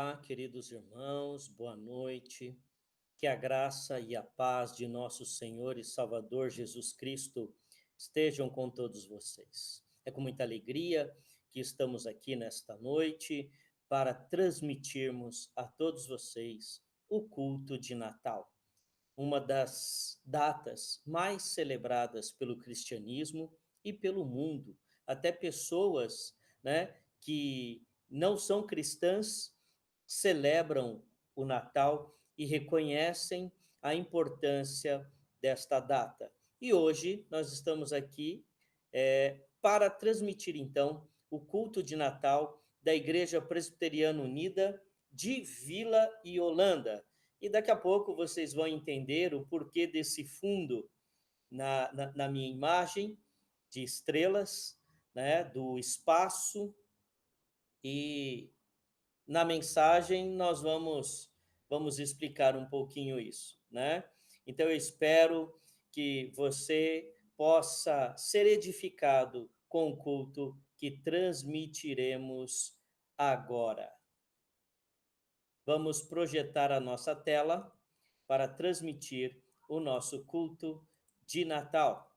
Olá, queridos irmãos, boa noite. Que a graça e a paz de nosso Senhor e Salvador Jesus Cristo estejam com todos vocês. É com muita alegria que estamos aqui nesta noite para transmitirmos a todos vocês o culto de Natal, uma das datas mais celebradas pelo cristianismo e pelo mundo. Até pessoas, que não são cristãs celebram o Natal e reconhecem a importância desta data. E hoje nós estamos aqui para transmitir, então, o culto de Natal da Igreja Presbiteriana Unida de Vila Iolanda. E daqui a pouco vocês vão entender o porquê desse fundo na minha imagem de estrelas, do espaço, e na mensagem nós vamos explicar um pouquinho isso, Então eu espero que você possa ser edificado com o culto que transmitiremos agora. Vamos projetar a nossa tela para transmitir o nosso culto de Natal.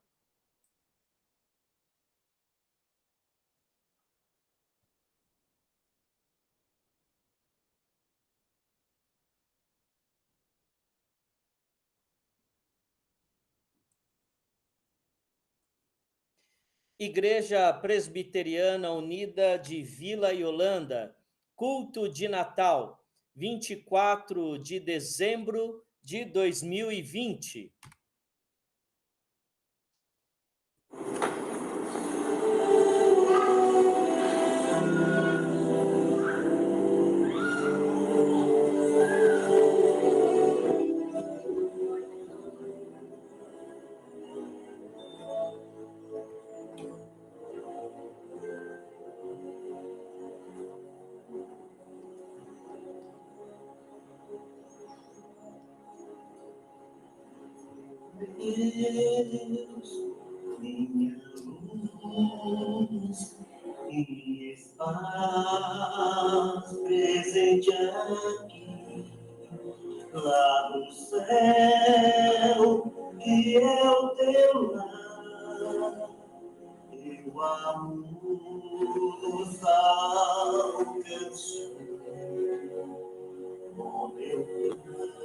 Igreja Presbiteriana Unida de Vila Iolanda, culto de Natal, 24 de dezembro de 2020. Deus, minha luz, e estás presente aqui, lá no céu, que é o teu lar, teu amor nos alcançou, ó meu plano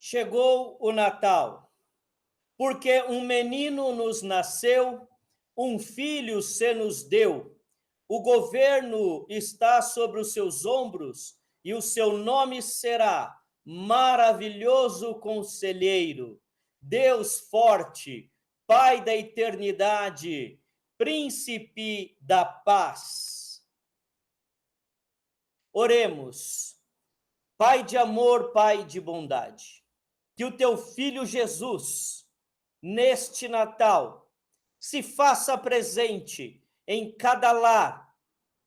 Chegou o Natal, porque um menino nos nasceu, um filho se nos deu. O governo está sobre os seus ombros e o seu nome será Maravilhoso Conselheiro, Deus Forte, Pai da Eternidade, Príncipe da Paz. Oremos. Pai de amor, Pai de bondade, que o teu Filho Jesus, neste Natal, se faça presente em cada lar,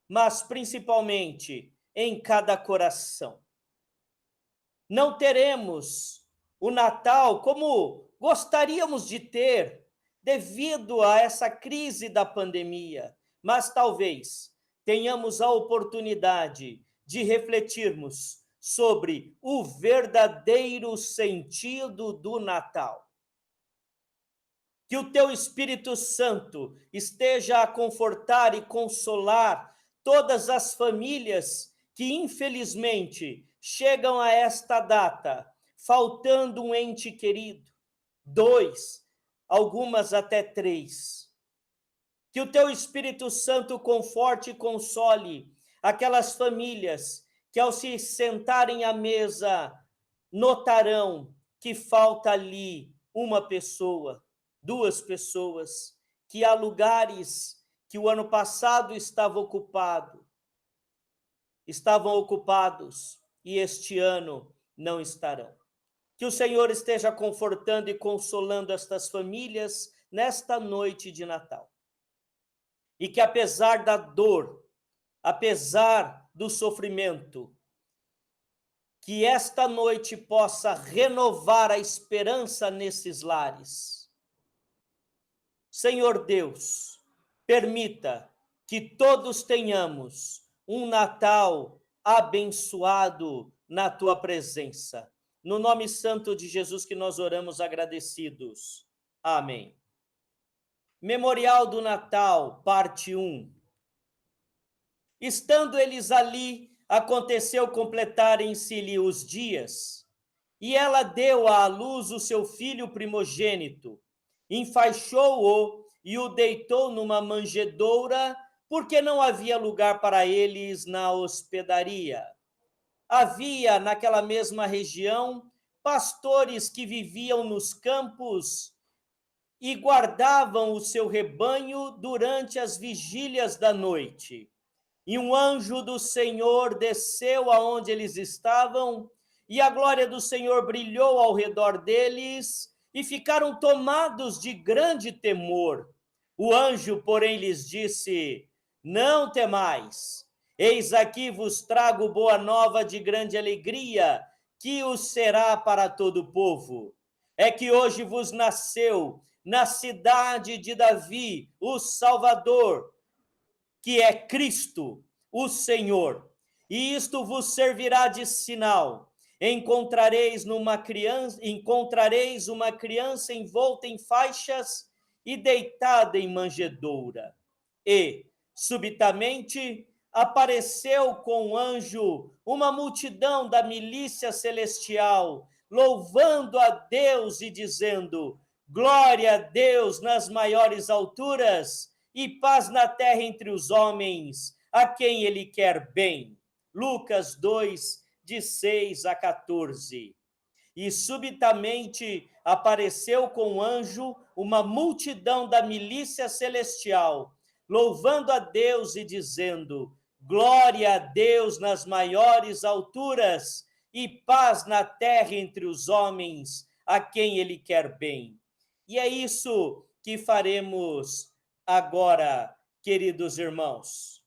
mas principalmente em cada coração. Não teremos o Natal como gostaríamos de ter, devido a essa crise da pandemia, mas talvez tenhamos a oportunidade de refletirmos sobre o verdadeiro sentido do Natal. Que o teu Espírito Santo esteja a confortar e consolar todas as famílias que, infelizmente, chegam a esta data, faltando um ente querido, 2, algumas até 3. Que o teu Espírito Santo conforte e console aquelas famílias que, ao se sentarem à mesa, notarão que falta ali uma pessoa, 2 pessoas, que há lugares que o ano passado estavam ocupados e este ano não estarão. Que o Senhor esteja confortando e consolando estas famílias nesta noite de Natal. E que, apesar da dor, apesar do sofrimento, que esta noite possa renovar a esperança nesses lares. Senhor Deus, permita que todos tenhamos um Natal abençoado na tua presença. No nome santo de Jesus que nós oramos agradecidos. Amém. Memorial do Natal, parte 1. Estando eles ali, aconteceu completarem-se-lhe os dias, e ela deu à luz o seu filho primogênito, enfaixou-o e o deitou numa manjedoura, porque não havia lugar para eles na hospedaria. Havia naquela mesma região pastores que viviam nos campos e guardavam o seu rebanho durante as vigílias da noite. E um anjo do Senhor desceu aonde eles estavam, e a glória do Senhor brilhou ao redor deles, e ficaram tomados de grande temor. O anjo, porém, lhes disse: não temais, eis aqui vos trago boa nova de grande alegria, que o será para todo o povo. É que hoje vos nasceu na cidade de Davi o Salvador, que é Cristo, o Senhor. E isto vos servirá de sinal: encontrareis uma criança envolta em faixas e deitada em manjedoura. E, subitamente, apareceu com o anjo uma multidão da milícia celestial, louvando a Deus e dizendo: glória a Deus nas maiores alturas e paz na terra entre os homens, a quem ele quer bem. Lucas 2, de 6 a 14. E subitamente apareceu com o anjo uma multidão da milícia celestial, louvando a Deus e dizendo: glória a Deus nas maiores alturas e paz na terra entre os homens, a quem ele quer bem. E é isso que faremos agora, queridos irmãos.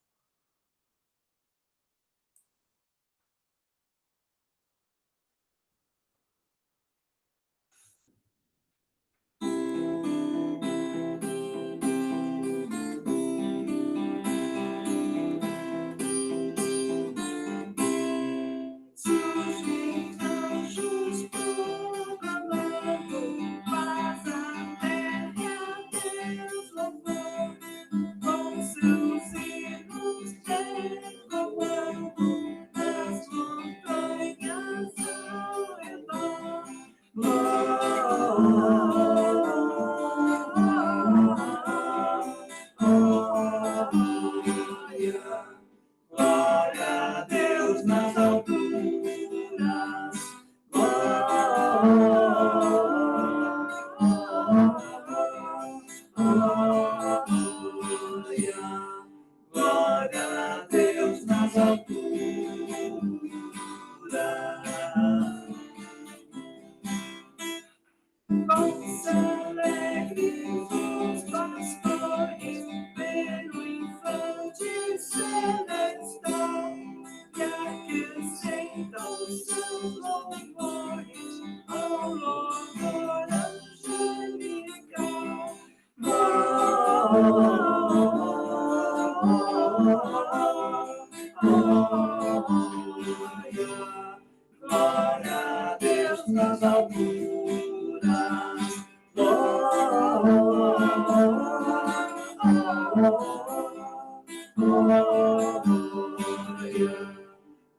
Glória a Deus nas alturas.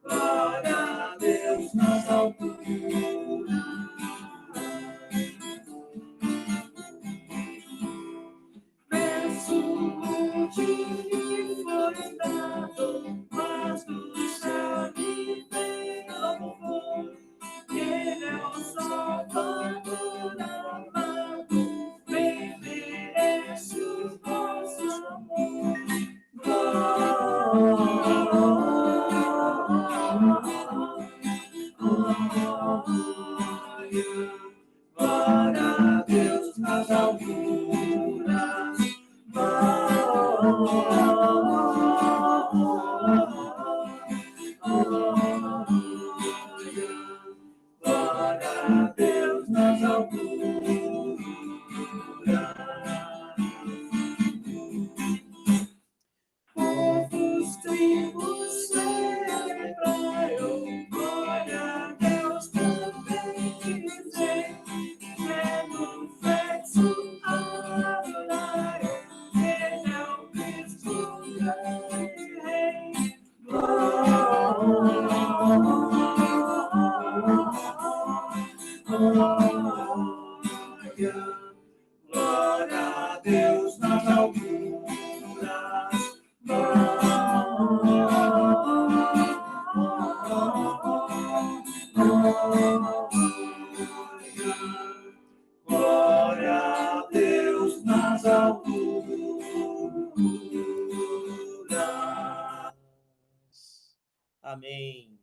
Glória a Deus nas alturas. Verso de foi dado, mas do céu me veio louvor. Ele é o Salvador amado, bem merece o vosso amor. Glória a Deus nas alturas. Glória a Deus nas alturas. Povos, tribos, celebrai-o. Glória a Deus também dizei. No verso adorai-o. Ele é o Cristo grande Rei. Glória a Deus nas alturas. Glória a Deus nas alturas. Amém.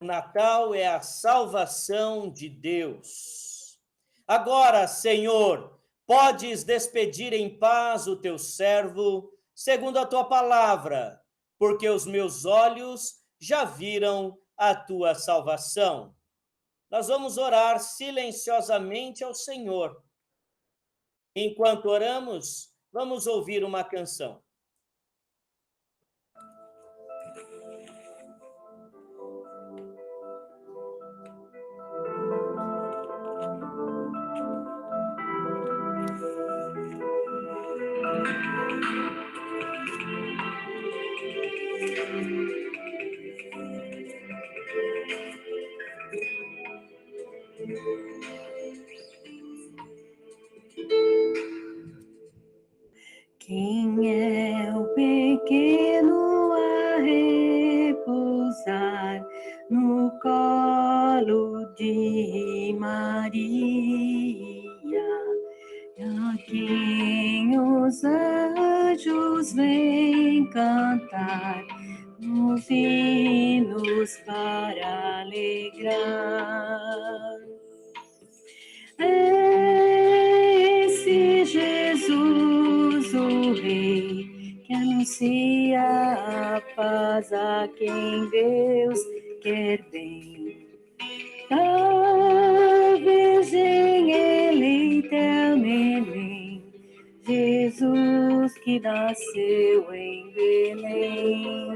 O Natal é a salvação de Deus. Agora, Senhor, podes despedir em paz o teu servo, segundo a tua palavra, porque os meus olhos já viram a tua salvação. Nós vamos orar silenciosamente ao Senhor. Enquanto oramos, vamos ouvir uma canção. Quem é o pequeno a repousar no colo de Maria, a quem os anjos vêm cantar nos hinos para alegrar? Esse Jesus, o Rei, que anuncia a paz a quem Deus quer bem. A Virgem eleita é neném, Jesus que nasceu em Belém.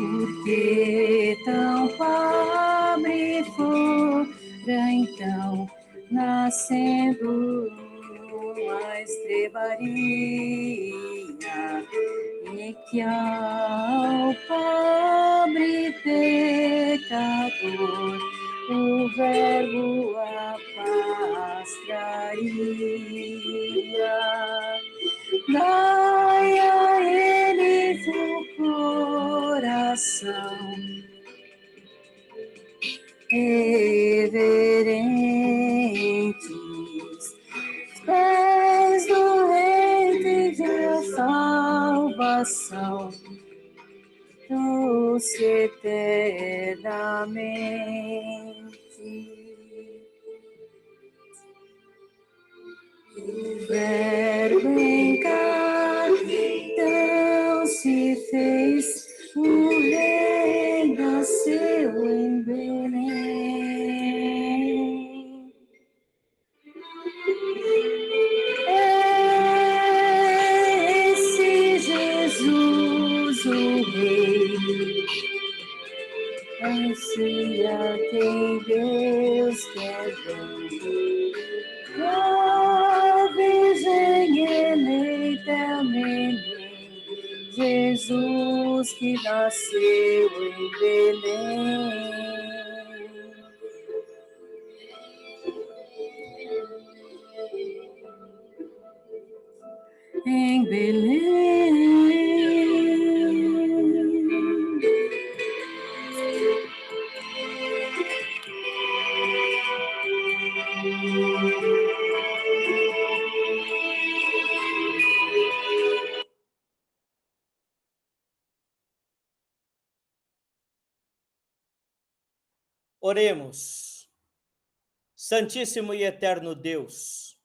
Porque tão pobre fora então, nascendo a estrebaria, e que ao pobre pecador o Verbo a paz traria. Dai a eles o coração reverentes, pés do Rei de a salvação, doce eternamente. O Verbo em carne tem Deus que é bom. A Virgem eleita é o neném, Jesus que nasceu em Belém. Em Belém. Oremos. Santíssimo e eterno Deus,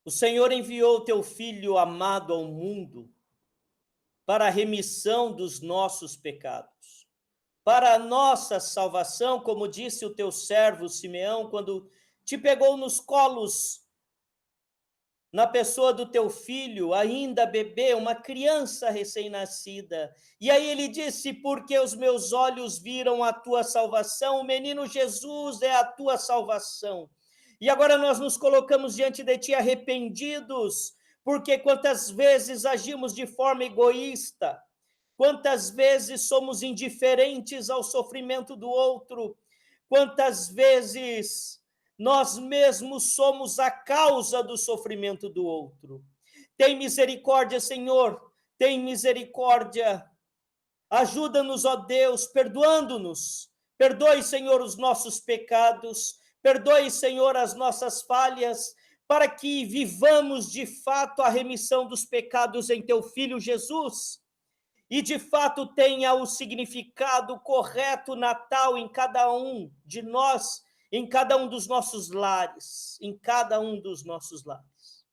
o Senhor enviou o teu Filho amado ao mundo para a remissão dos nossos pecados, para a nossa salvação, como disse o teu servo Simeão, quando te pegou nos colos, na pessoa do teu filho, ainda bebê, uma criança recém-nascida. E aí ele disse, porque os meus olhos viram a tua salvação, o menino Jesus é a tua salvação. E agora nós nos colocamos diante de ti arrependidos, porque quantas vezes agimos de forma egoísta, quantas vezes somos indiferentes ao sofrimento do outro, quantas vezes nós mesmos somos a causa do sofrimento do outro. Tem misericórdia, Senhor, tem misericórdia. Ajuda-nos, ó Deus, perdoando-nos. Perdoe, Senhor, os nossos pecados, perdoe, Senhor, as nossas falhas, para que vivamos de fato a remissão dos pecados em teu Filho Jesus, e de fato tenha o significado correto Natal em cada um de nós, em cada um dos nossos lares, em cada um dos nossos lares.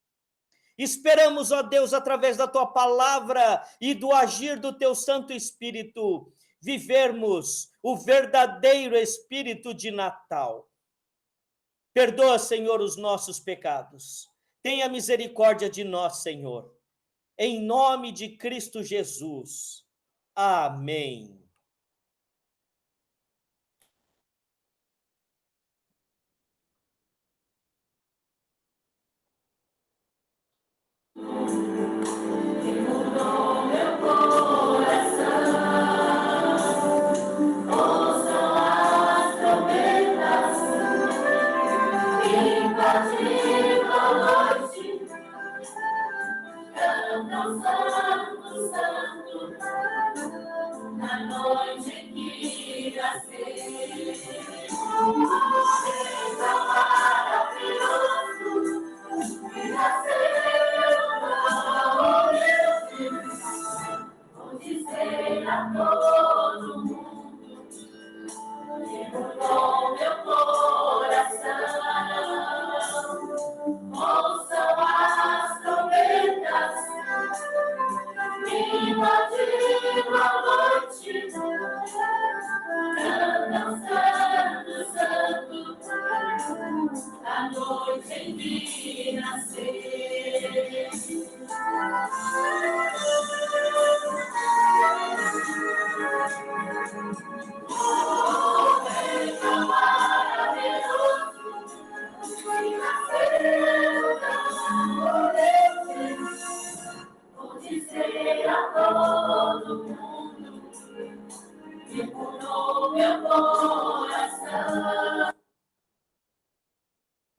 Esperamos, ó Deus, através da tua palavra e do agir do teu Santo Espírito, vivermos o verdadeiro espírito de Natal. Perdoa, Senhor, os nossos pecados. Tenha misericórdia de nós, Senhor. Em nome de Cristo Jesus. Amém.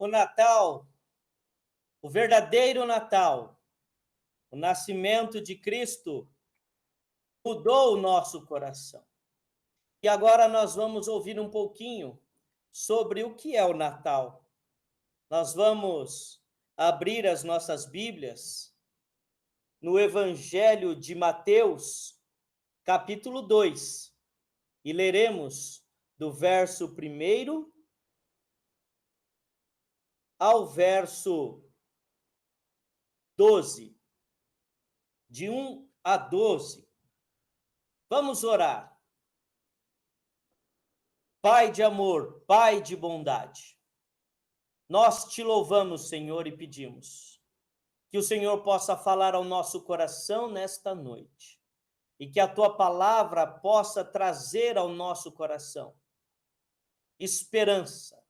O Natal, o verdadeiro Natal, o nascimento de Cristo, mudou o nosso coração. E agora nós vamos ouvir um pouquinho sobre o que é o Natal. Nós vamos abrir as nossas Bíblias no Evangelho de Mateus, capítulo 2, e leremos do verso 1 ao verso 12, de 1 a 12. Vamos orar. Pai de amor, Pai de bondade, nós te louvamos, Senhor, e pedimos que o Senhor possa falar ao nosso coração nesta noite. e que a tua palavra possa trazer ao nosso coração esperança,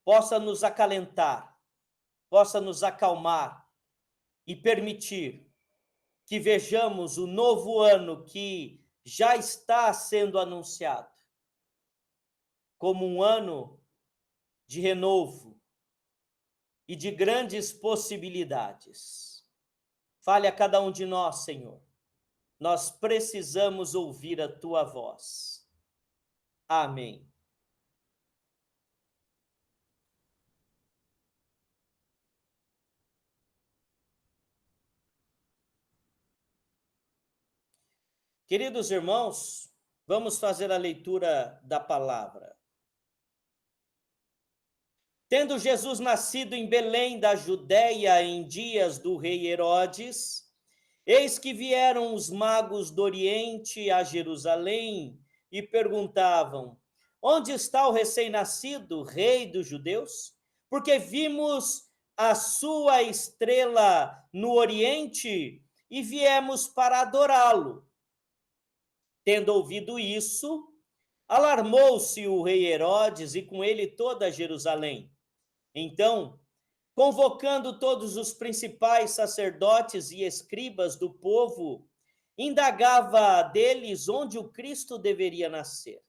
possa nos acalentar, possa nos acalmar e permitir que vejamos o novo ano que já está sendo anunciado como um ano de renovo e de grandes possibilidades. Fale a cada um de nós, Senhor. Nós precisamos ouvir a tua voz. Amém. Queridos irmãos, vamos fazer a leitura da palavra. Tendo Jesus nascido em Belém da Judéia em dias do rei Herodes, eis que vieram os magos do Oriente a Jerusalém e perguntavam: onde está o recém-nascido rei dos judeus? Porque vimos a sua estrela no Oriente e viemos para adorá-lo. Tendo ouvido isso, alarmou-se o rei Herodes e com ele toda Jerusalém. Então, convocando todos os principais sacerdotes e escribas do povo, indagava deles onde o Cristo deveria nascer.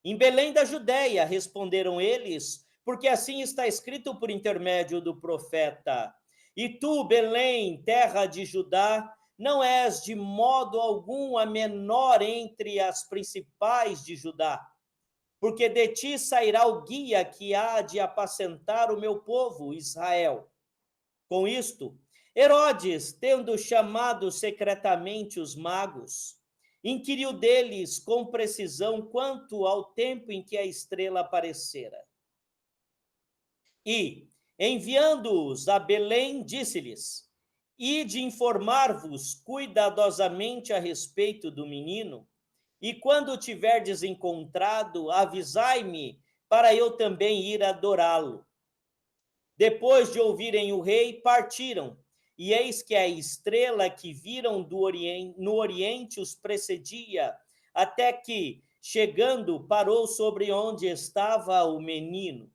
Em Belém da Judéia, responderam eles, porque assim está escrito por intermédio do profeta: e tu, Belém, terra de Judá, não és de modo algum a menor entre as principais de Judá, porque de ti sairá o guia que há de apacentar o meu povo, Israel. Com isto, Herodes, tendo chamado secretamente os magos, inquiriu deles com precisão quanto ao tempo em que a estrela aparecera. E, enviando-os a Belém, disse-lhes: ide informar-vos cuidadosamente a respeito do menino, e quando o tiverdes encontrado, avisai-me, para eu também ir adorá-lo. Depois de ouvirem o rei, partiram, e eis que a estrela que viram no Oriente os precedia, até que, chegando, parou sobre onde estava o menino.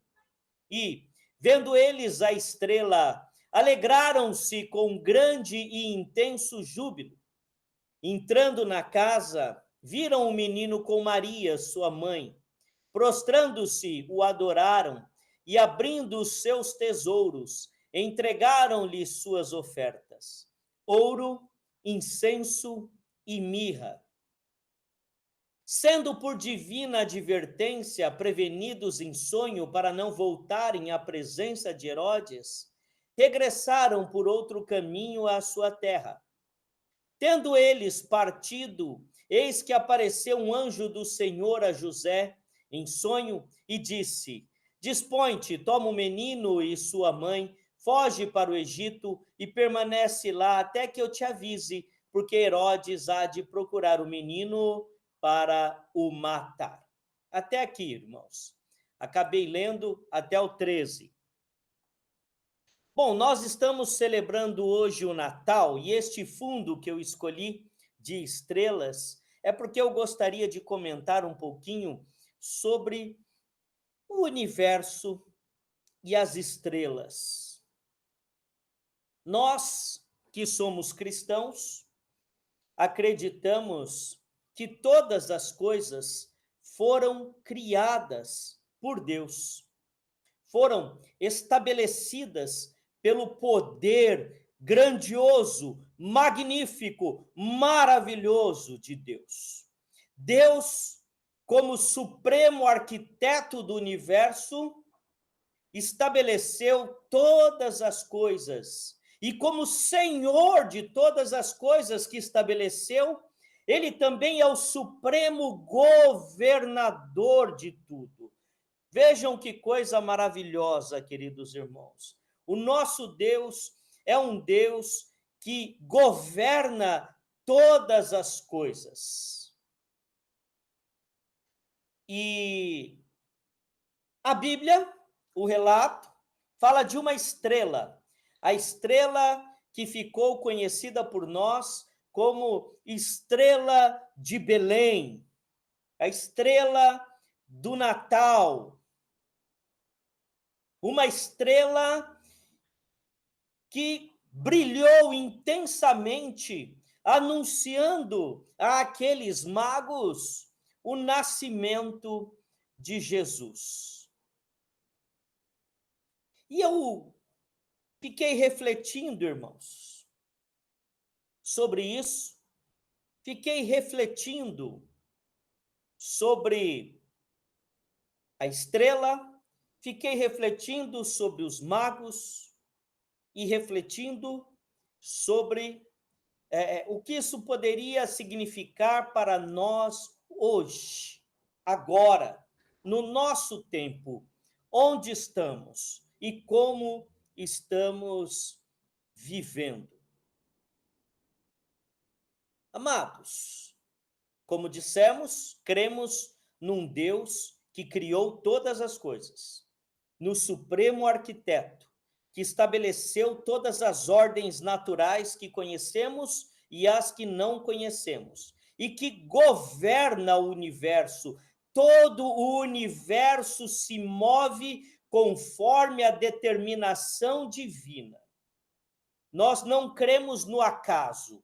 E, vendo eles a estrela, alegraram-se com grande e intenso júbilo. Entrando na casa, viram o menino com Maria, sua mãe. Prostrando-se, o adoraram e, abrindo os seus tesouros, entregaram-lhe suas ofertas: ouro, incenso e mirra. Sendo por divina advertência prevenidos em sonho para não voltarem à presença de Herodes, regressaram por outro caminho à sua terra. Tendo eles partido, eis que apareceu um anjo do Senhor a José em sonho e disse: dispõe-te, toma o menino e sua mãe, foge para o Egito e permanece lá até que eu te avise, porque Herodes há de procurar o menino para o matar. Até aqui, irmãos. Acabei lendo até o 13. Bom, nós estamos celebrando hoje o Natal e este fundo que eu escolhi de estrelas é porque eu gostaria de comentar um pouquinho sobre o universo e as estrelas. Nós que somos cristãos acreditamos que todas as coisas foram criadas por Deus, foram estabelecidas pelo poder grandioso, magnífico, maravilhoso de Deus. Deus, como supremo arquiteto do universo, estabeleceu todas as coisas. E como Senhor de todas as coisas que estabeleceu, ele também é o supremo governador de tudo. Vejam que coisa maravilhosa, queridos irmãos. O nosso Deus é um Deus que governa todas as coisas. E a Bíblia, o relato, fala de uma estrela, a estrela que ficou conhecida por nós como estrela de Belém, a estrela do Natal, uma estrela que brilhou intensamente, anunciando àqueles magos o nascimento de Jesus. E eu fiquei refletindo, irmãos, sobre isso, fiquei refletindo sobre a estrela, fiquei refletindo sobre os magos e refletindo sobre o que isso poderia significar para nós hoje, agora, no nosso tempo, onde estamos e como estamos vivendo. Amados, como dissemos, cremos num Deus que criou todas as coisas, no Supremo Arquiteto, que estabeleceu todas as ordens naturais que conhecemos e as que não conhecemos, e que governa o universo. Todo o universo se move conforme a determinação divina. Nós não cremos no acaso,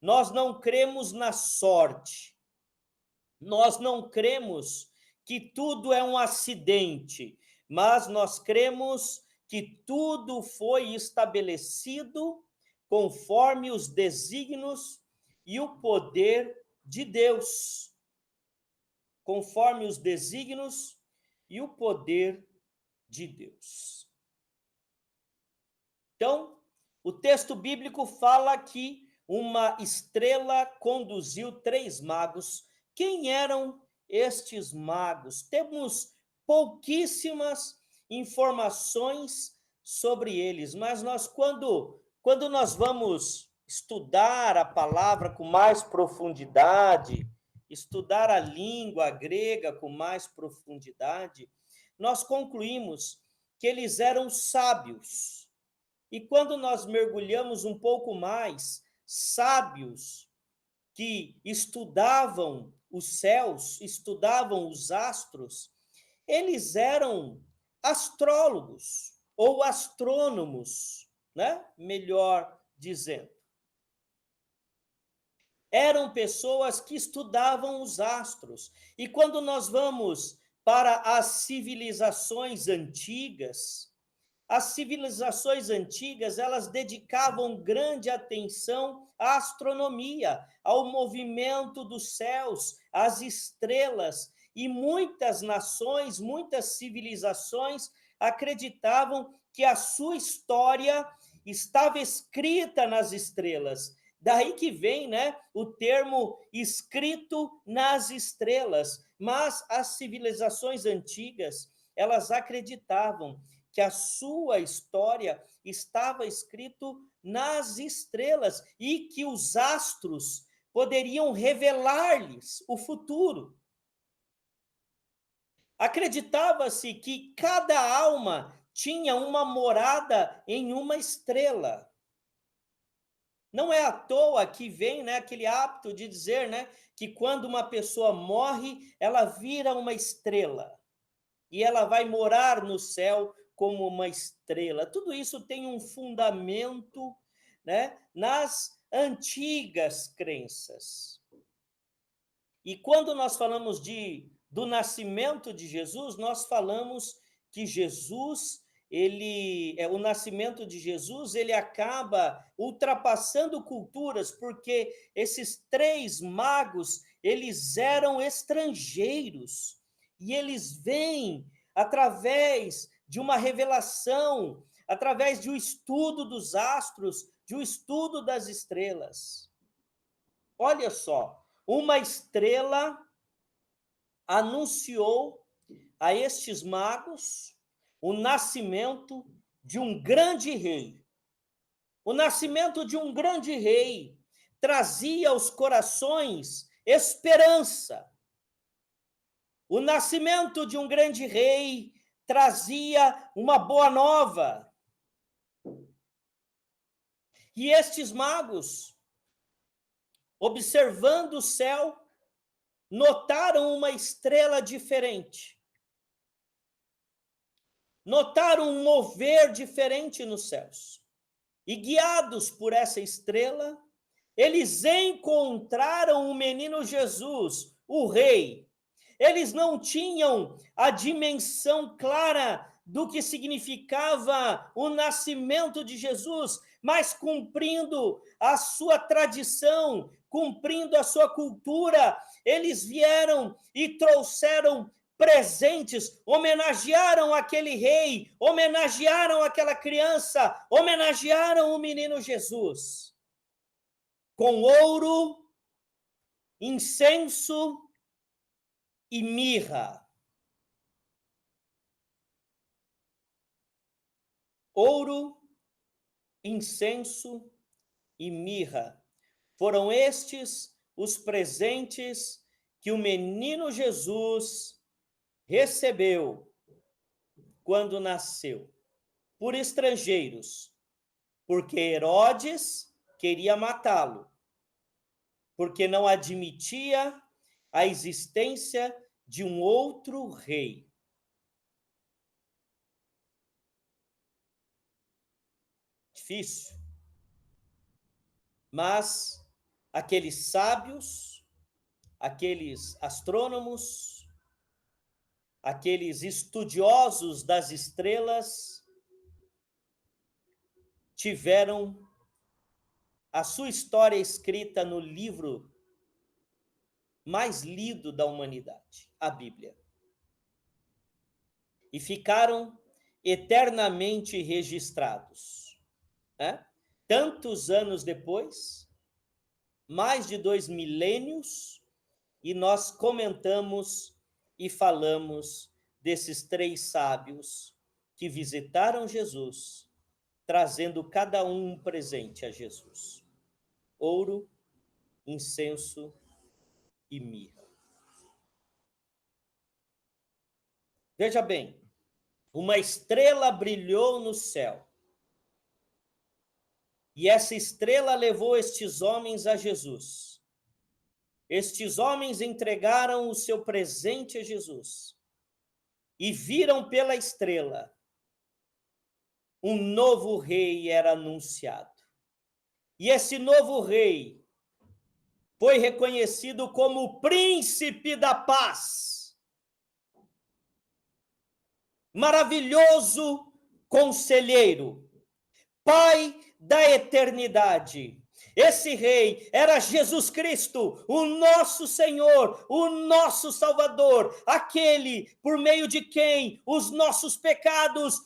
nós não cremos na sorte, nós não cremos que tudo é um acidente, mas nós cremos que tudo foi estabelecido conforme os desígnios e o poder de Deus. Conforme os desígnios e o poder de Deus. Então, o texto bíblico fala que uma estrela conduziu 3 magos. Quem eram estes magos? Temos pouquíssimas informações sobre eles, mas nós, quando nós vamos estudar a palavra com mais profundidade, estudar a língua grega com mais profundidade, nós concluímos que eles eram sábios. E quando nós mergulhamos um pouco mais, sábios que estudavam os céus, estudavam os astros, eles eram astrólogos ou astrônomos, né? Melhor dizendo. Eram pessoas que estudavam os astros. E quando nós vamos para as civilizações antigas, elas dedicavam grande atenção à astronomia, ao movimento dos céus, às estrelas, e muitas nações, muitas civilizações acreditavam que a sua história estava escrita nas estrelas. Daí que vem, né, o termo escrito nas estrelas. Mas as civilizações antigas, elas acreditavam que a sua história estava escrito nas estrelas e que os astros poderiam revelar-lhes o futuro. Acreditava-se que cada alma tinha uma morada em uma estrela. Não é à toa que vem, né, aquele hábito de dizer, né, que quando uma pessoa morre, ela vira uma estrela e ela vai morar no céu como uma estrela. Tudo isso tem um fundamento, né, nas antigas crenças. E quando nós falamos do nascimento de Jesus, nós falamos que Jesus, o nascimento de Jesus, ele acaba ultrapassando culturas, porque esses 3 magos, eles eram estrangeiros, e eles vêm através de uma revelação, através de um estudo dos astros, de um estudo das estrelas. Olha só, uma estrela anunciou a estes magos o nascimento de um grande rei. O nascimento de um grande rei trazia aos corações esperança. O nascimento de um grande rei trazia uma boa nova. E estes magos, observando o céu, notaram uma estrela diferente. Notaram um mover diferente nos céus. E guiados por essa estrela, eles encontraram o menino Jesus, o rei. Eles não tinham a dimensão clara do que significava o nascimento de Jesus, mas cumprindo a sua tradição, cumprindo a sua cultura, eles vieram e trouxeram presentes, homenagearam aquele rei, homenagearam aquela criança, homenagearam o menino Jesus. Com ouro, incenso e mirra. Ouro, incenso e mirra. Foram estes os presentes que o menino Jesus recebeu quando nasceu, por estrangeiros, porque Herodes queria matá-lo, porque não admitia a existência de um outro rei. Difícil. Mas aqueles sábios, aqueles astrônomos, aqueles estudiosos das estrelas tiveram a sua história escrita no livro mais lido da humanidade, a Bíblia. E ficaram eternamente registrados. Né? Tantos anos depois, mais de 2 milênios, e nós comentamos e falamos desses 3 sábios que visitaram Jesus, trazendo cada um presente a Jesus: ouro, incenso e mirra. Veja bem, uma estrela brilhou no céu, e essa estrela levou estes homens a Jesus. Estes homens entregaram o seu presente a Jesus e viram pela estrela um novo rei era anunciado. E esse novo rei foi reconhecido como o príncipe da paz. Maravilhoso conselheiro, Pai da eternidade. Esse rei era Jesus Cristo, o nosso Senhor, o nosso Salvador, aquele por meio de quem os nossos pecados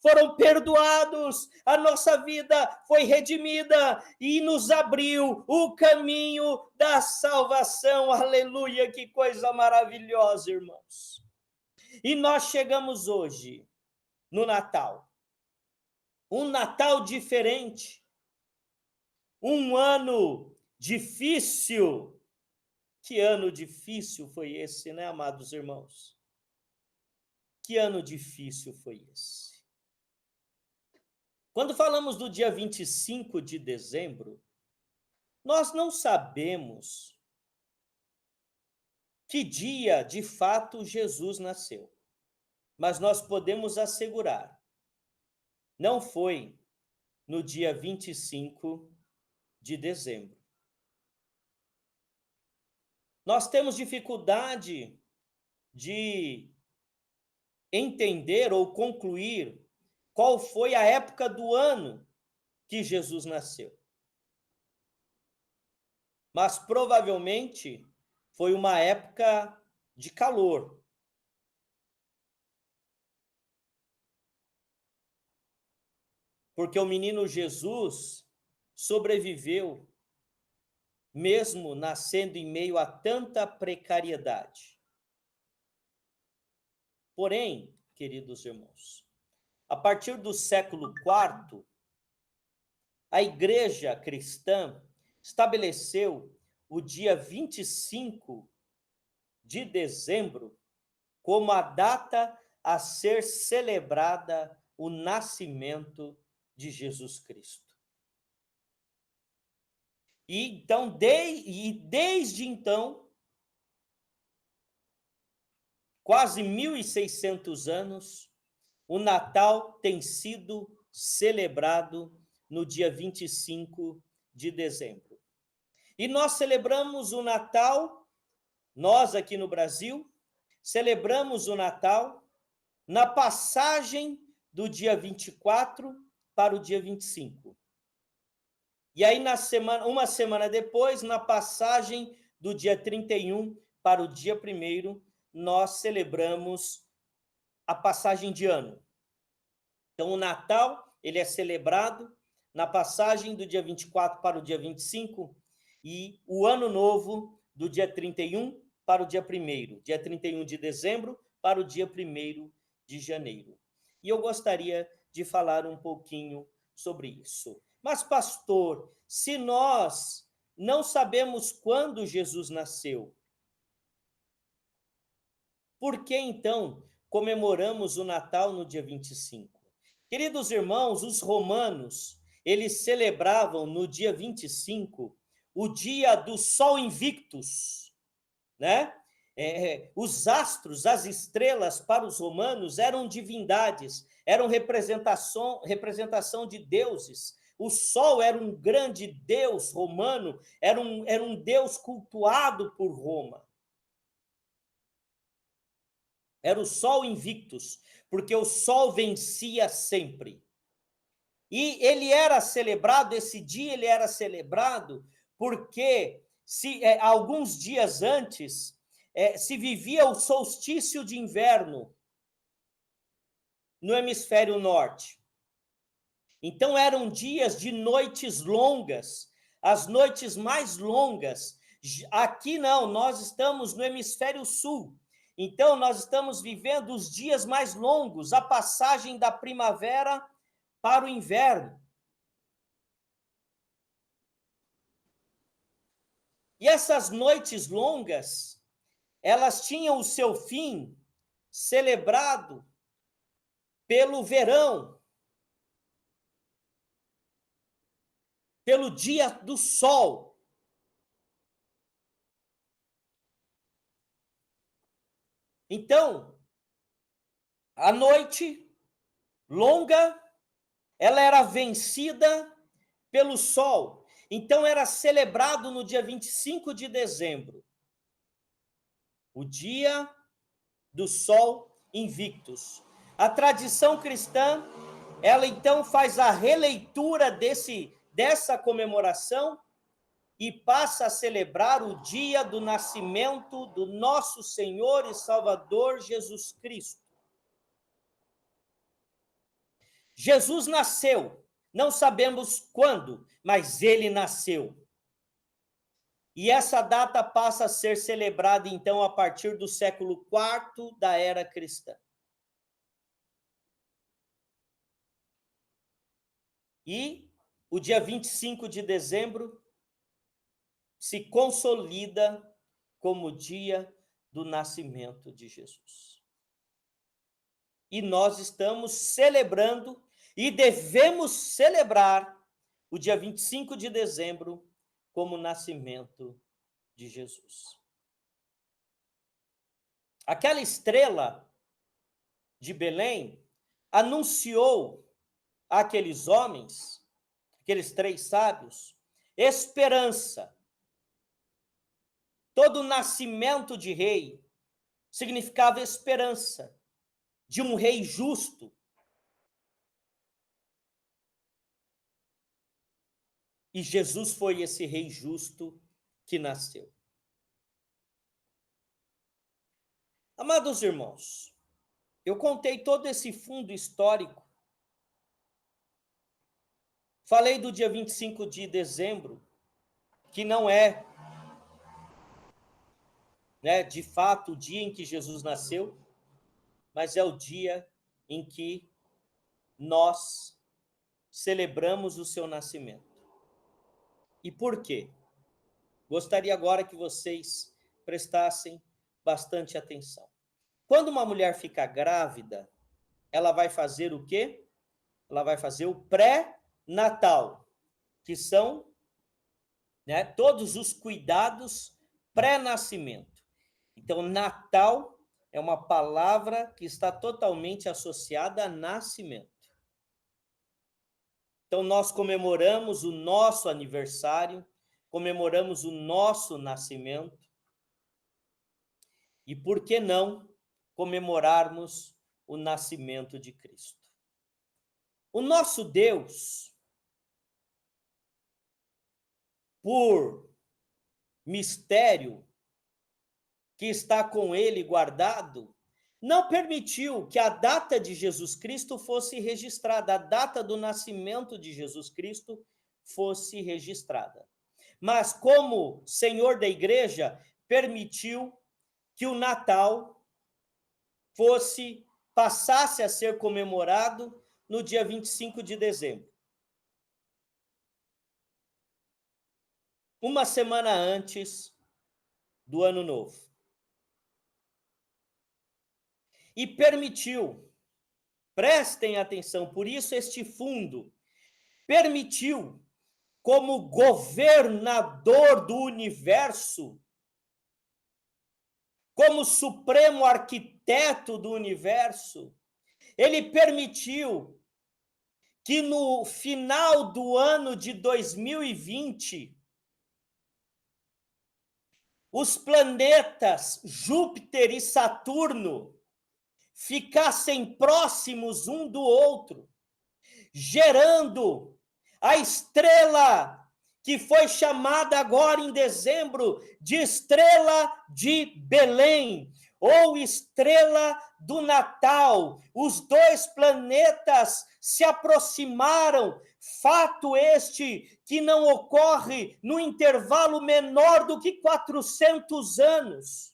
foram perdoados, a nossa vida foi redimida e nos abriu o caminho da salvação. Aleluia, que coisa maravilhosa, irmãos. E nós chegamos hoje no Natal. Um Natal diferente. Um ano difícil. Que ano difícil foi esse, né, amados irmãos? Que ano difícil foi esse? Quando falamos do dia 25 de dezembro, nós não sabemos que dia, de fato, Jesus nasceu. Mas nós podemos assegurar, não foi no dia 25 de dezembro. Nós temos dificuldade de entender ou concluir qual foi a época do ano que Jesus nasceu. Mas provavelmente foi uma época de calor. Porque o menino Jesus sobreviveu, mesmo nascendo em meio a tanta precariedade. Porém, queridos irmãos, a partir do século IV, a Igreja cristã estabeleceu o dia 25 de dezembro como a data a ser celebrada o nascimento de Jesus Cristo. Desde então, quase 1.600 anos, o Natal tem sido celebrado no dia 25 de dezembro. E nós celebramos o Natal, nós aqui no Brasil, celebramos o Natal na passagem do dia 24 para o dia 25. E aí, uma semana depois, na passagem do dia 31 para o dia 1º, nós celebramos a passagem de ano. Então, o Natal, ele é celebrado na passagem do dia 24 para o dia 25 e o Ano Novo do dia 31 para o dia 1º, dia 31 de dezembro para o dia 1º de janeiro. E eu gostaria de falar um pouquinho sobre isso. Mas, pastor, se nós não sabemos quando Jesus nasceu, por que, então, comemoramos o Natal no dia 25? Queridos irmãos, os romanos, eles celebravam no dia 25 o dia do Sol Invictus, né? Os astros, as estrelas, para os romanos, eram divindades, eram representação de deuses. O Sol era um grande deus romano, era um deus cultuado por Roma. Era o Sol Invictus, porque o Sol vencia sempre. E ele era celebrado, esse dia ele era celebrado porque alguns dias antes se vivia o solstício de inverno no hemisfério norte. Então eram dias de noites longas, as noites mais longas. Aqui não, nós estamos no hemisfério sul. Então nós estamos vivendo os dias mais longos, a passagem da primavera para o inverno. E essas noites longas, elas tinham o seu fim celebrado pelo verão, pelo dia do sol. Então, a noite longa, ela era vencida pelo sol. Então, era celebrado no dia 25 de dezembro, o dia do Sol Invictus. A tradição cristã, ela então faz a releitura dessa comemoração e passa a celebrar o dia do nascimento do nosso Senhor e Salvador Jesus Cristo. Jesus nasceu, não sabemos quando, mas ele nasceu. E essa data passa a ser celebrada, então, a partir do século IV da era cristã. E o dia 25 de dezembro se consolida como o dia do nascimento de Jesus. E nós estamos celebrando e devemos celebrar o dia 25 de dezembro como o nascimento de Jesus. Aquela estrela de Belém anunciou àqueles homens, aqueles 3 sábios, esperança. Todo nascimento de rei significava esperança de um rei justo. E Jesus foi esse rei justo que nasceu. Amados irmãos, eu contei todo esse fundo histórico. Falei do dia 25 de dezembro, que não é, de fato, o dia em que Jesus nasceu, mas é o dia em que nós celebramos o seu nascimento. E por quê? Gostaria agora que vocês prestassem bastante atenção. Quando uma mulher fica grávida, ela vai fazer o quê? Ela vai fazer o pré-natal, que são né? Todos os cuidados pré-nascimento. Então, Natal é uma palavra que está totalmente associada a nascimento. Então, nós comemoramos o nosso aniversário, comemoramos o nosso nascimento, e por que não comemorarmos o nascimento de Cristo? O nosso Deus, por mistério que está com ele guardado, não permitiu que a data de Jesus Cristo fosse registrada, a data do nascimento de Jesus Cristo fosse registrada. Mas, como Senhor da Igreja, permitiu que o Natal passasse a ser comemorado no dia 25 de dezembro. Uma semana antes do Ano Novo. E permitiu, prestem atenção, por isso este fundo permitiu, como governador do universo, como supremo arquiteto do universo, ele permitiu que no final do ano de 2020, os planetas Júpiter e Saturno ficassem próximos um do outro, gerando a estrela que foi chamada agora em dezembro de estrela de Belém, ou estrela do Natal. Os dois planetas se aproximaram, fato este que não ocorre no intervalo menor do que 400 anos.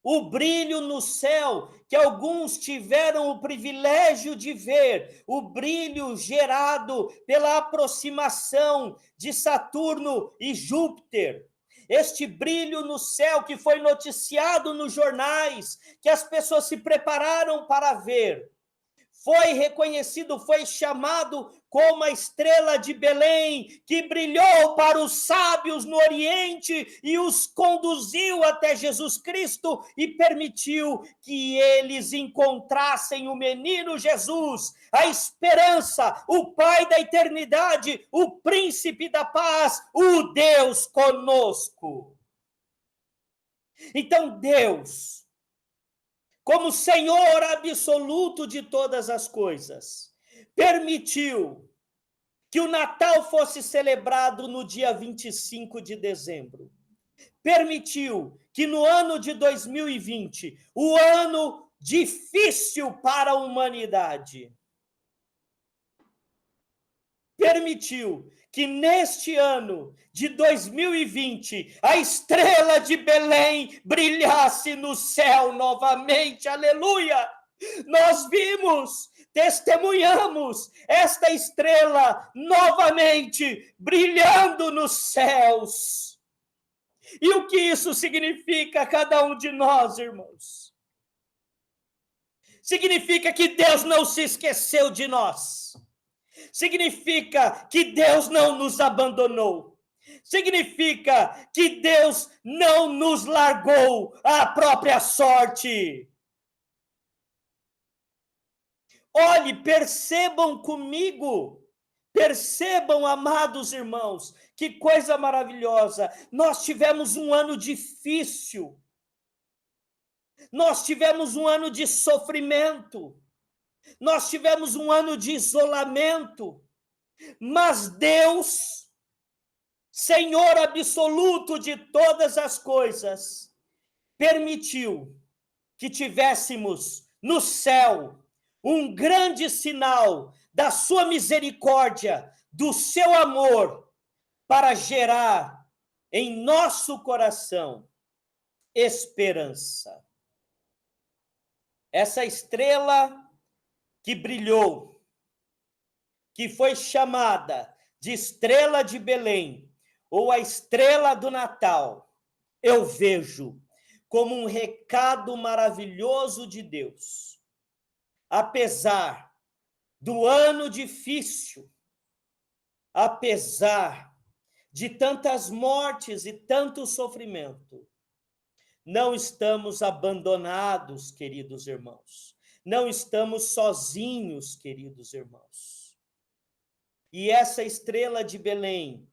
O brilho no céu, que alguns tiveram o privilégio de ver, o brilho gerado pela aproximação de Saturno e Júpiter. Este brilho no céu que foi noticiado nos jornais, que as pessoas se prepararam para ver, foi reconhecido, foi chamado como a estrela de Belém, que brilhou para os sábios no Oriente e os conduziu até Jesus Cristo e permitiu que eles encontrassem o menino Jesus, a esperança, o Pai da eternidade, o príncipe da paz, o Deus conosco. Então, Deus, como Senhor absoluto de todas as coisas, permitiu que o Natal fosse celebrado no dia 25 de dezembro. Permitiu que no ano de 2020, o ano difícil para a humanidade, permitiu que neste ano de 2020 a estrela de Belém brilhasse no céu novamente, aleluia! Nós vimos, testemunhamos esta estrela novamente brilhando nos céus. E o que isso significa a cada um de nós, irmãos? Significa que Deus não se esqueceu de nós. Significa que Deus não nos abandonou. Significa que Deus não nos largou à própria sorte. Olhe, percebam comigo, percebam, amados irmãos, que coisa maravilhosa. Nós tivemos um ano difícil. Nós tivemos um ano de sofrimento. Nós tivemos um ano de isolamento, mas Deus, Senhor absoluto de todas as coisas, permitiu que tivéssemos no céu um grande sinal da sua misericórdia, do seu amor, para gerar em nosso coração esperança. Essa estrela que brilhou, que foi chamada de estrela de Belém, ou a estrela do Natal, eu vejo como um recado maravilhoso de Deus. Apesar do ano difícil, apesar de tantas mortes e tanto sofrimento, não estamos abandonados, queridos irmãos. Não estamos sozinhos, queridos irmãos. E essa estrela de Belém,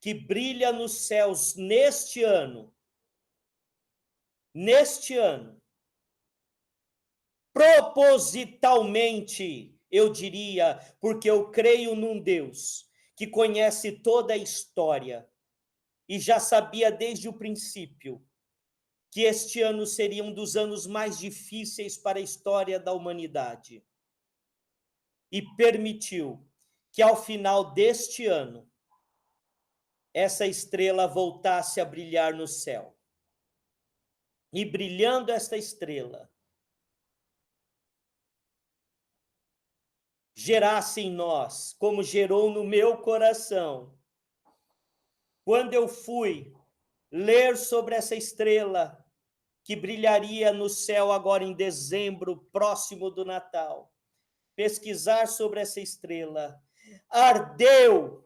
que brilha nos céus neste ano, propositalmente, eu diria, porque eu creio num Deus que conhece toda a história e já sabia desde o princípio que este ano seria um dos anos mais difíceis para a história da humanidade. E permitiu que ao final deste ano, essa estrela voltasse a brilhar no céu. E brilhando esta estrela, gerasse em nós, como gerou no meu coração, quando eu fui ler sobre essa estrela, que brilharia no céu agora em dezembro, próximo do Natal, pesquisar sobre essa estrela, ardeu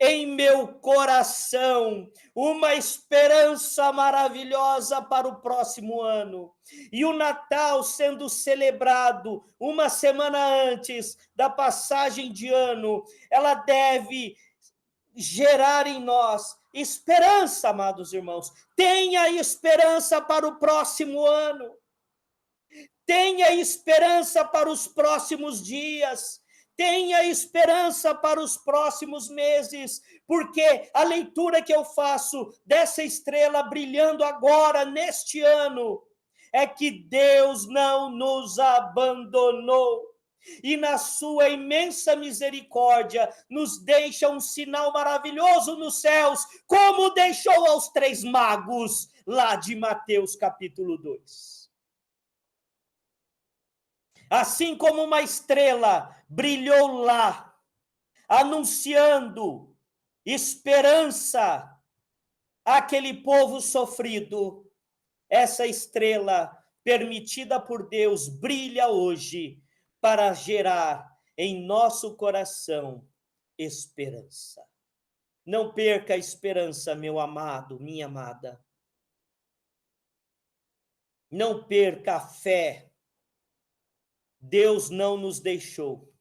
em meu coração uma esperança maravilhosa para o próximo ano. E o Natal sendo celebrado uma semana antes da passagem de ano, ela deve gerar em nós esperança, amados irmãos. Tenha esperança para o próximo ano. Tenha esperança para os próximos dias. Tenha esperança para os próximos meses, porque a leitura que eu faço dessa estrela brilhando agora, neste ano, é que Deus não nos abandonou. E na sua imensa misericórdia nos deixa um sinal maravilhoso nos céus, como deixou aos 3 magos lá de Mateus capítulo 2. Assim como uma estrela brilhou lá, anunciando esperança àquele povo sofrido, essa estrela permitida por Deus brilha hoje para gerar em nosso coração esperança. Não perca a esperança, meu amado, minha amada. Não perca a fé. Deus não nos deixou.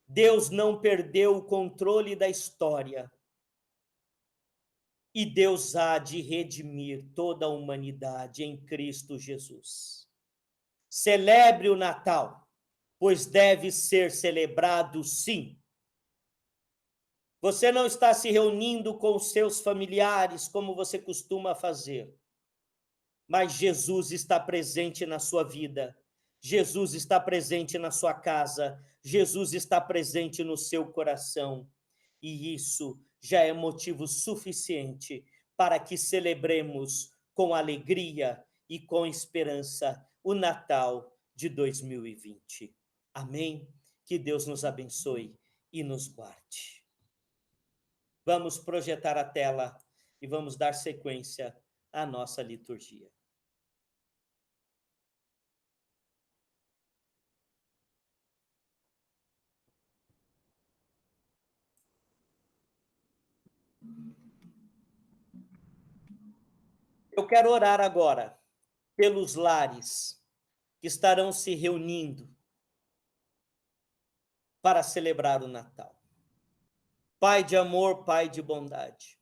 Deus não perdeu o controle da história. E Deus há de redimir toda a humanidade em Cristo Jesus. Celebre o Natal, pois deve ser celebrado sim. Você não está se reunindo com os seus familiares como você costuma fazer, mas Jesus está presente na sua vida. Jesus está presente na sua casa, Jesus está presente no seu coração, e isso já é motivo suficiente para que celebremos com alegria e com esperança o Natal de 2020. Amém? Que Deus nos abençoe e nos guarde. Vamos projetar a tela e vamos dar sequência à nossa liturgia. Eu quero orar agora pelos lares que estarão se reunindo para celebrar o Natal. Pai de amor, Pai de bondade,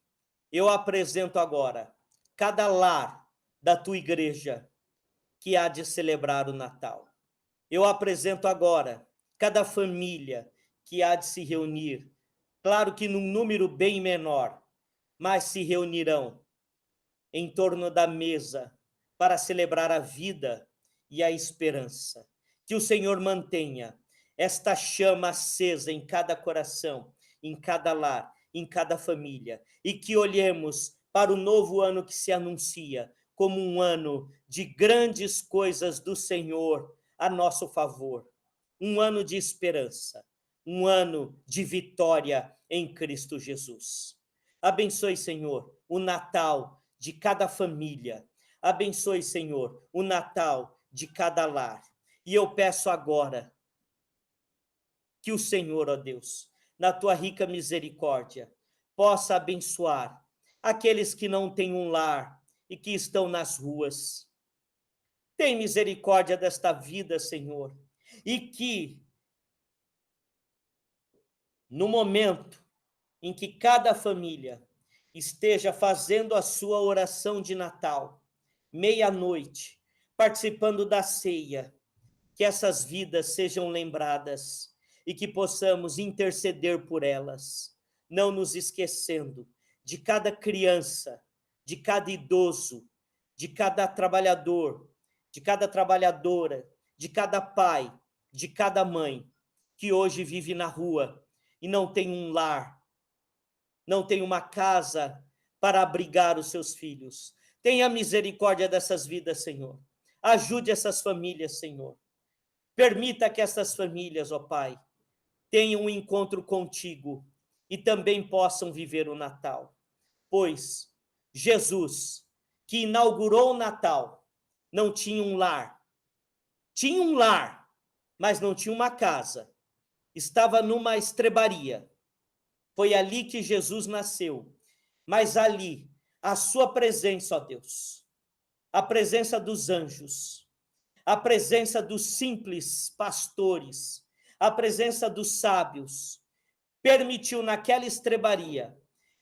eu apresento agora cada lar da tua igreja que há de celebrar o Natal. Eu apresento agora cada família que há de se reunir, claro que num número bem menor, mas se reunirão em torno da mesa para celebrar a vida e a esperança. Que o Senhor mantenha esta chama acesa em cada coração, em cada lar, em cada família, e que olhemos para o novo ano que se anuncia como um ano de grandes coisas do Senhor a nosso favor, um ano de esperança, um ano de vitória em Cristo Jesus. Abençoe, Senhor, o Natal de cada família. Abençoe, Senhor, o Natal de cada lar. E eu peço agora que o Senhor, ó Deus, na tua rica misericórdia, possa abençoar aqueles que não têm um lar e que estão nas ruas. Tem misericórdia desta vida, Senhor, e que, no momento em que cada família esteja fazendo a sua oração de Natal, meia-noite, participando da ceia, que essas vidas sejam lembradas e que possamos interceder por elas, não nos esquecendo de cada criança, de cada idoso, de cada trabalhador, de cada trabalhadora, de cada pai, de cada mãe, que hoje vive na rua e não tem um lar, não tem uma casa para abrigar os seus filhos. Tenha misericórdia dessas vidas, Senhor. Ajude essas famílias, Senhor. Permita que essas famílias, ó Pai, tenham um encontro contigo e também possam viver o Natal. Pois Jesus, que inaugurou o Natal, não tinha um lar. Tinha um lar, mas não tinha uma casa. Estava numa estrebaria. Foi ali que Jesus nasceu. Mas ali, a sua presença, ó Deus, a presença dos anjos, a presença dos simples pastores, a presença dos sábios, permitiu naquela estrebaria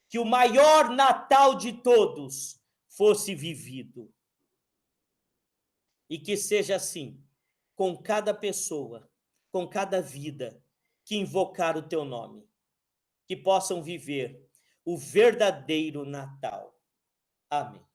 que o maior Natal de todos fosse vivido. E que seja assim com cada pessoa, com cada vida que invocar o teu nome, que possam viver o verdadeiro Natal. Amém.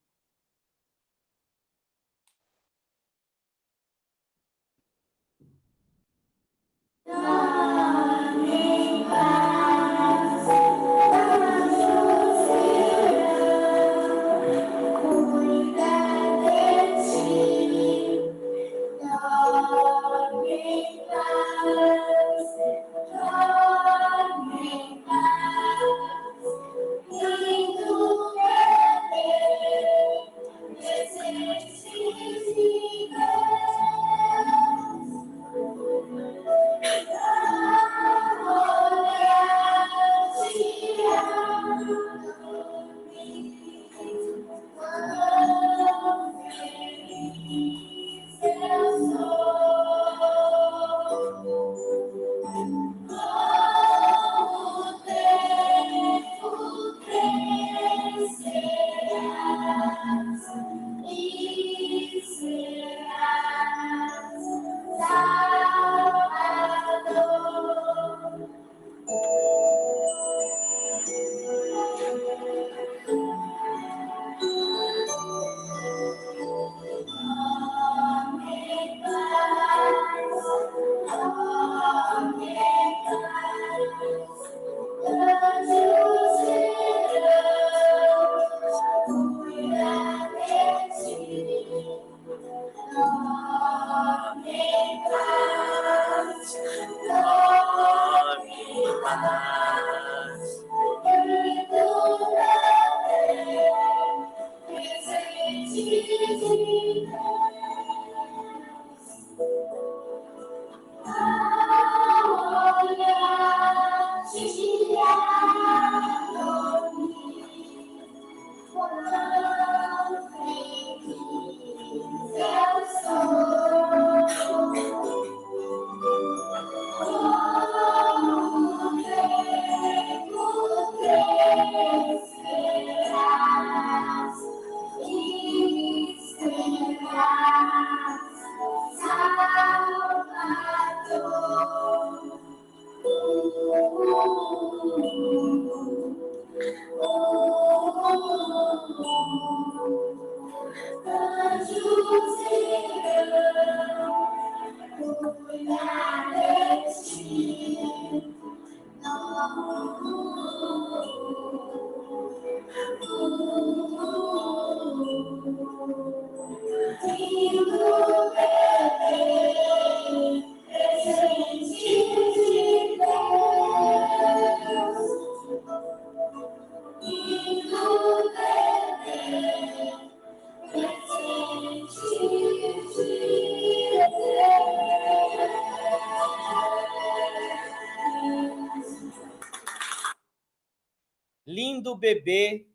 lindo bebê,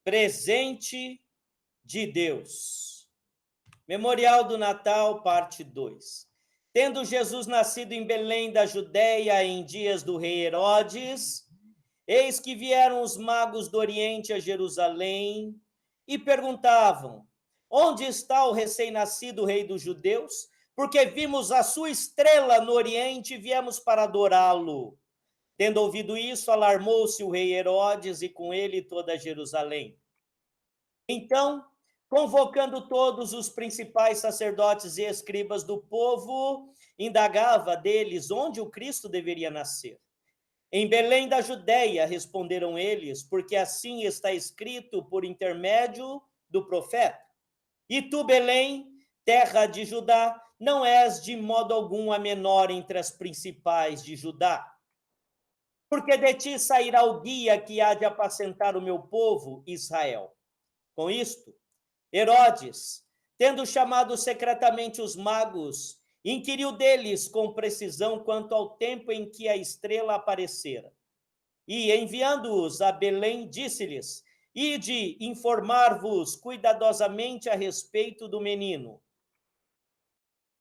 presente de Deus. Memorial do Natal, parte 2. Tendo Jesus nascido em Belém da Judéia em dias do rei Herodes, eis que vieram os magos do Oriente a Jerusalém e perguntavam: onde está o recém-nascido rei dos judeus? Porque vimos a sua estrela no Oriente e viemos para adorá-lo. Tendo ouvido isso, alarmou-se o rei Herodes e com ele toda Jerusalém. Então, convocando todos os principais sacerdotes e escribas do povo, indagava deles onde o Cristo deveria nascer. Em Belém da Judéia, responderam eles, porque assim está escrito por intermédio do profeta. E tu, Belém, terra de Judá, não és de modo algum a menor entre as principais de Judá. Porque de ti sairá o guia que há de apacentar o meu povo, Israel. Com isto, Herodes, tendo chamado secretamente os magos, inquiriu deles com precisão quanto ao tempo em que a estrela aparecera. E, enviando-os a Belém, disse-lhes: ide informar-vos cuidadosamente a respeito do menino.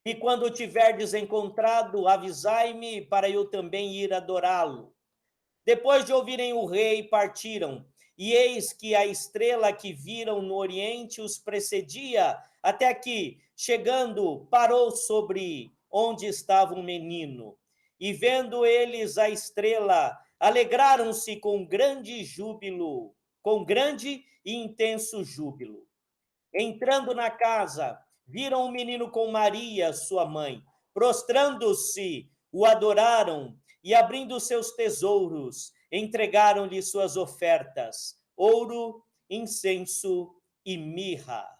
E quando o tiverdes encontrado, avisai-me para eu também ir adorá-lo. Depois de ouvirem o rei, partiram. E eis que a estrela que viram no oriente os precedia, até que, chegando, parou sobre onde estava um menino. E vendo eles a estrela, alegraram-se com grande júbilo, com grande e intenso júbilo. Entrando na casa, viram o menino com Maria, sua mãe. Prostrando-se, o adoraram e, abrindo seus tesouros, entregaram-lhe suas ofertas: ouro, incenso e mirra.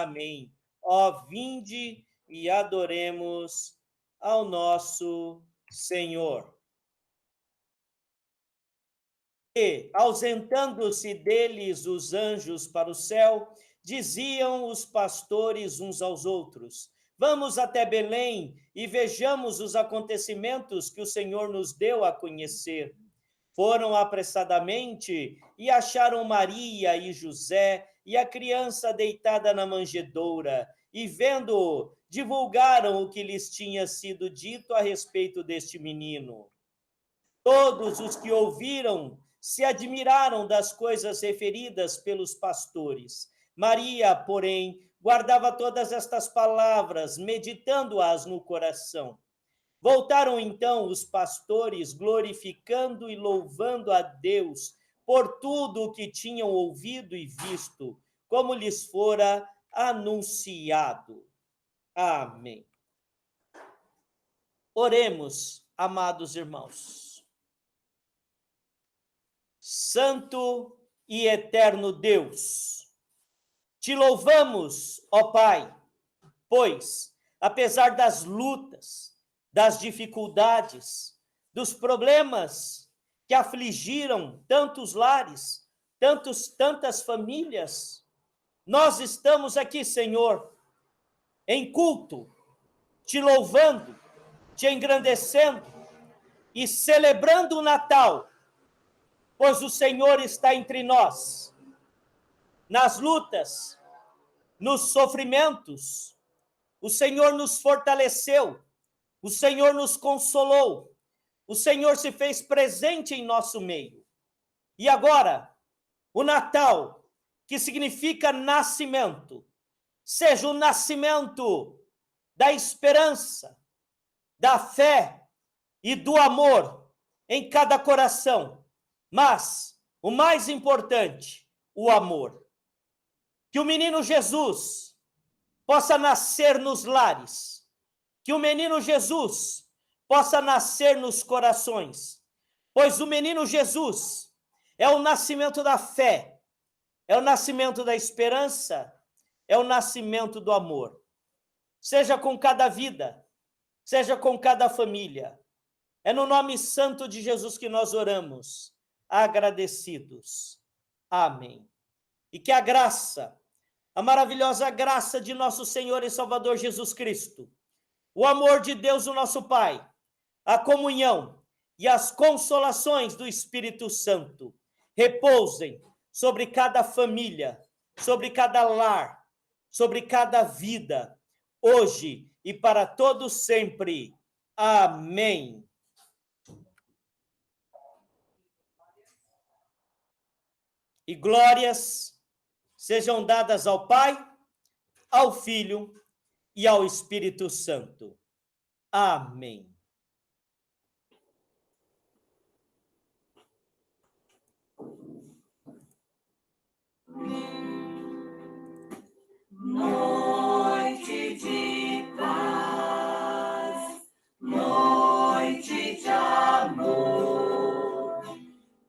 Amém. Ó, vinde e adoremos ao nosso Senhor. E, ausentando-se deles os anjos para o céu, diziam os pastores uns aos outros: vamos até Belém e vejamos os acontecimentos que o Senhor nos deu a conhecer. Foram apressadamente e acharam Maria e José e a criança deitada na manjedoura, e vendo-o, divulgaram o que lhes tinha sido dito a respeito deste menino. Todos os que ouviram se admiraram das coisas referidas pelos pastores. Maria, porém, guardava todas estas palavras, meditando-as no coração. Voltaram então os pastores, glorificando e louvando a Deus por tudo o que tinham ouvido e visto, como lhes fora anunciado. Amém. Oremos, amados irmãos. Santo e eterno Deus, te louvamos, ó Pai, pois, apesar das lutas, das dificuldades, dos problemas que afligiram tantos lares, tantas famílias, nós estamos aqui, Senhor, em culto, te louvando, te engrandecendo e celebrando o Natal, pois o Senhor está entre nós, nas lutas, nos sofrimentos, o Senhor nos fortaleceu, o Senhor nos consolou, o Senhor se fez presente em nosso meio. E agora, o Natal, que significa nascimento, seja o nascimento da esperança, da fé e do amor em cada coração, mas o mais importante, o amor. Que o menino Jesus possa nascer nos lares, que o menino Jesus possa nascer nos corações, pois o menino Jesus é o nascimento da fé, é o nascimento da esperança, é o nascimento do amor. Seja com cada vida, seja com cada família. É no nome santo de Jesus que nós oramos, agradecidos. Amém. E que a graça, a maravilhosa graça de nosso Senhor e Salvador Jesus Cristo, o amor de Deus, o nosso Pai, a comunhão e as consolações do Espírito Santo repousem sobre cada família, sobre cada lar, sobre cada vida, hoje e para todos sempre. Amém. E glórias sejam dadas ao Pai, ao Filho e ao Espírito Santo. Amém. Noite de paz, noite de amor,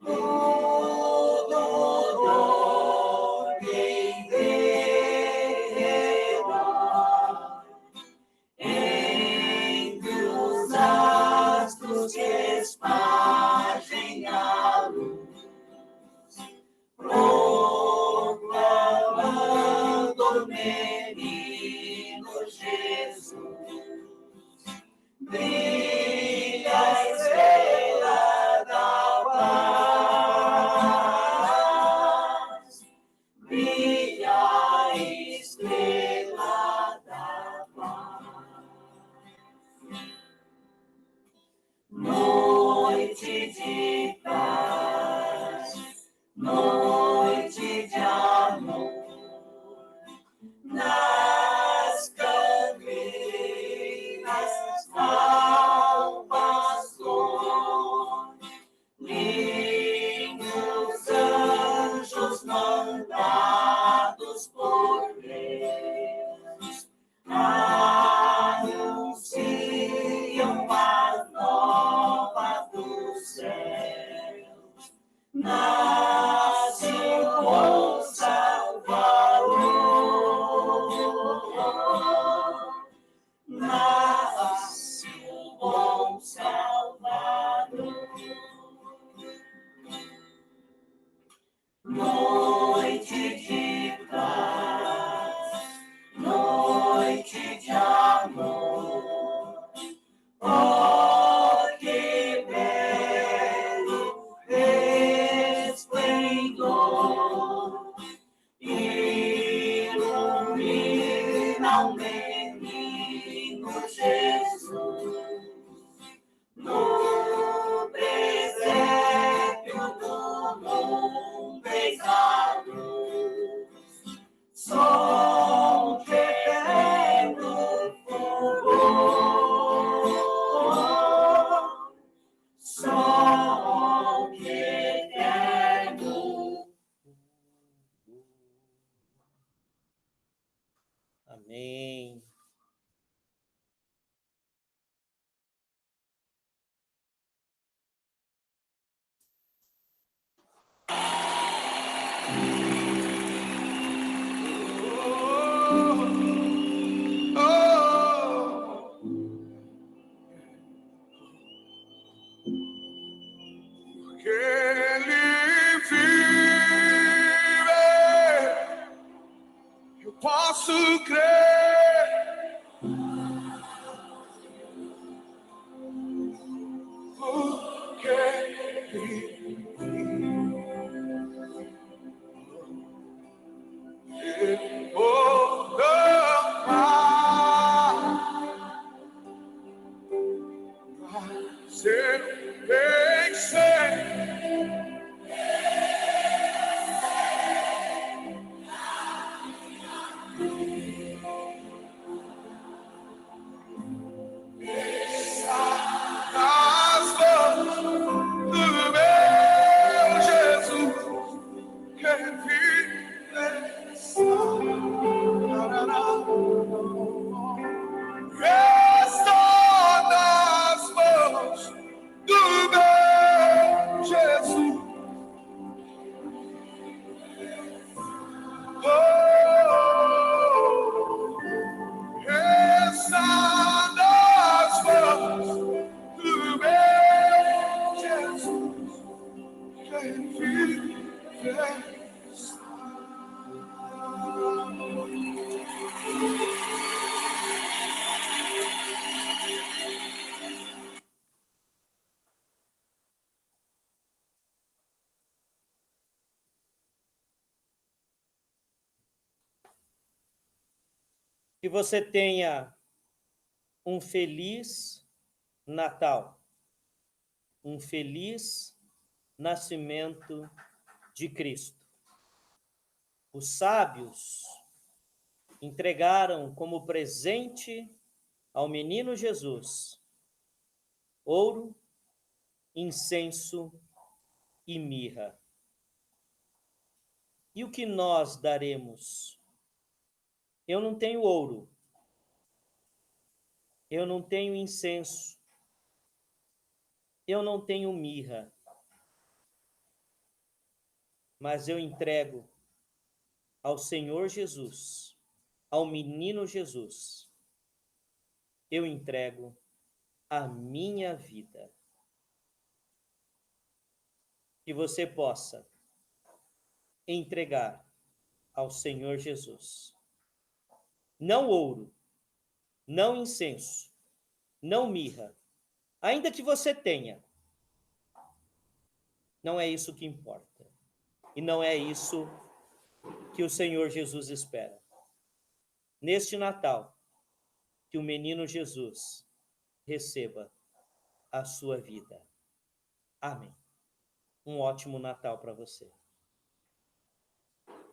tudo dor em derredor, entre os astros que espargem a luz, proclamando o menino Jesus. Brilha a estrela da paz, brilha a estrela da paz. Noite de paz, noite de amor, nas campinas ao pastor, lindos anjos mandados por Deus, anunciam a nova do céu. Que você tenha um feliz Natal, um feliz nascimento de Cristo. Os sábios entregaram como presente ao menino Jesus ouro, incenso e mirra. E o que nós daremos? Eu não tenho ouro, eu não tenho incenso, eu não tenho mirra, mas eu entrego ao Senhor Jesus, ao menino Jesus, eu entrego a minha vida. Que você possa entregar ao Senhor Jesus. Não ouro, não incenso, não mirra. Ainda que você tenha, não é isso que importa. E não é isso que o Senhor Jesus espera. Neste Natal, que o menino Jesus receba a sua vida. Amém. Um ótimo Natal para você.